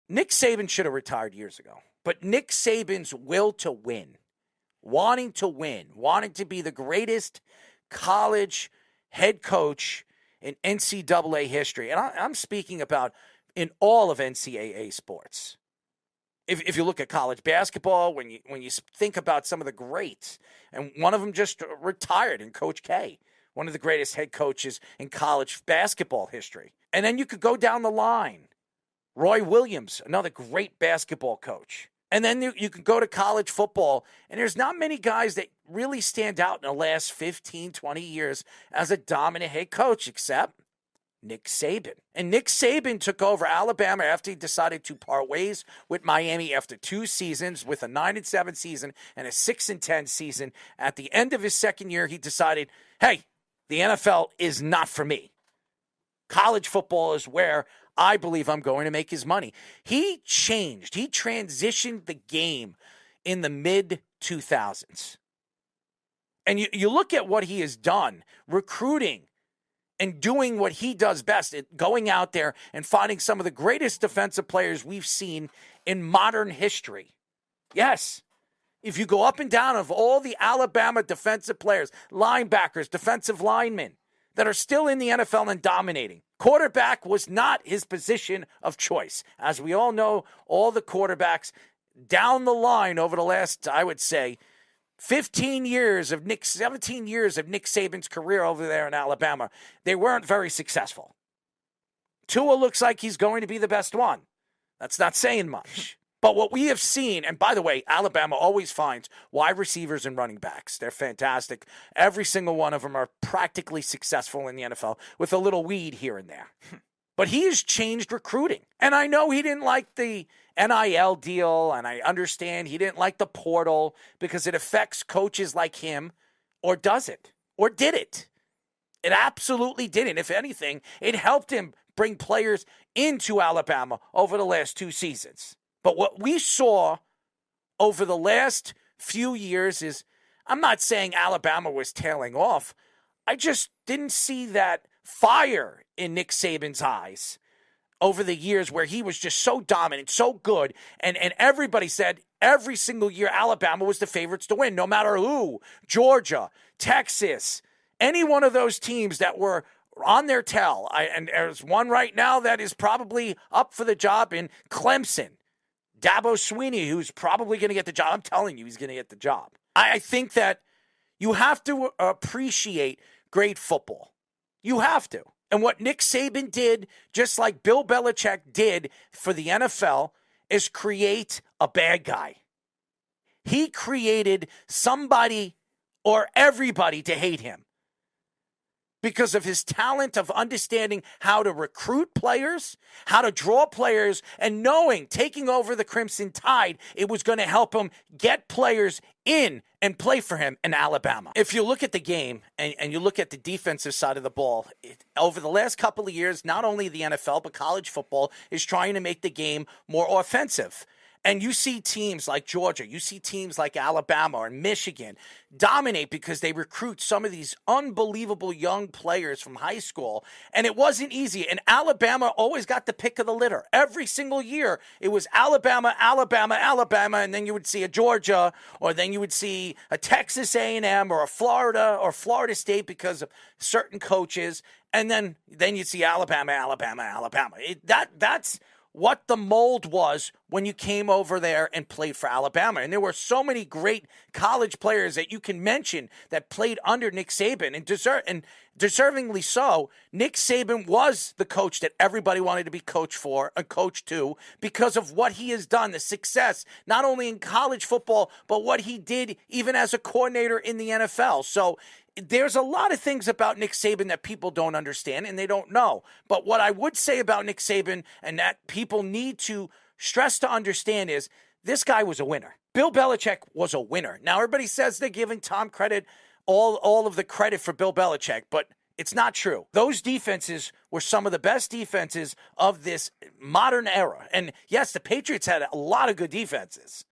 Nick Saban should have retired years ago. But Nick Saban's will to win, wanting to be the greatest college head coach in NCAA history. And I'm speaking about in all of NCAA sports. If you look at college basketball, when you think about some of the greats, and one of them just retired in Coach K, one of the greatest head coaches in college basketball history. And then you could go down the line. Roy Williams, another great basketball coach. And then you can go to college football, and there's not many guys that really stand out in the last 15, 20 years as a dominant head coach, except Nick Saban. And Nick Saban took over Alabama after he decided to part ways with Miami after 2 seasons, with a 9-7 season and a 6-10 season. At the end of his second year, he decided, hey, the NFL is not for me. College football is where I believe I'm going to make his money. He transitioned the game in the mid-2000s. And you look at what he has done, recruiting and doing what he does best, going out there and finding some of the greatest defensive players we've seen in modern history. Yes, if you go up and down of all the Alabama defensive players, linebackers, defensive linemen that are still in the NFL and dominating, quarterback was not his position of choice. As we all know, all the quarterbacks down the line over the last, I would say, 17 years of Nick Saban's career over there in Alabama, they weren't very successful. Tua looks like he's going to be the best one. That's not saying much. But what we have seen, and by the way, Alabama always finds wide receivers and running backs. They're fantastic. Every single one of them are practically successful in the NFL with a little weed here and there. But he has changed recruiting. And I know he didn't like the NIL deal, and I understand he didn't like the portal because it affects coaches like him, or does it? Or did it? It absolutely didn't. If anything, it helped him bring players into Alabama over the last 2 seasons. But what we saw over the last few years is, I'm not saying Alabama was tailing off. I just didn't see that fire in Nick Saban's eyes over the years where he was just so dominant, so good. And everybody said every single year Alabama was the favorites to win, no matter who. Georgia, Texas, any one of those teams that were on their tail. And there's one right now that is probably up for the job in Clemson. Dabo Swinney, who's probably going to get the job. I'm telling you, he's going to get the job. I think that you have to appreciate great football. You have to. And what Nick Saban did, just like Bill Belichick did for the NFL, is create a bad guy. He created somebody or everybody to hate him because of his talent of understanding how to recruit players, how to draw players, and knowing, taking over the Crimson Tide, it was going to help him get players in and play for him in Alabama. If you look at the game and you look at the defensive side of the ball, over the last couple of years, not only the NFL, but college football is trying to make the game more offensive. And you see teams like Georgia, you see teams like Alabama or Michigan dominate because they recruit some of these unbelievable young players from high school. And it wasn't easy. And Alabama always got the pick of the litter. Every single year, it was Alabama, Alabama, Alabama. And then you would see a Georgia, or then you would see a Texas A&M or a Florida or Florida State because of certain coaches. And then you'd see Alabama, Alabama, Alabama. That's what the mold was when you came over there and played for Alabama. And there were so many great college players that you can mention that played under Nick Saban, and deservingly so. Nick Saban was the coach that everybody wanted to be coached for, a coach to, because of what he has done, the success, not only in college football, but what he did even as a coordinator in the NFL. So there's a lot of things about Nick Saban that people don't understand and they don't know. But what I would say about Nick Saban, and that people need to stress to understand, is this guy was a winner. Bill Belichick was a winner. Now, everybody says they're giving Tom credit, all of the credit for Bill Belichick, but it's not true. Those defenses were some of the best defenses of this modern era. And yes, the Patriots had a lot of good defenses.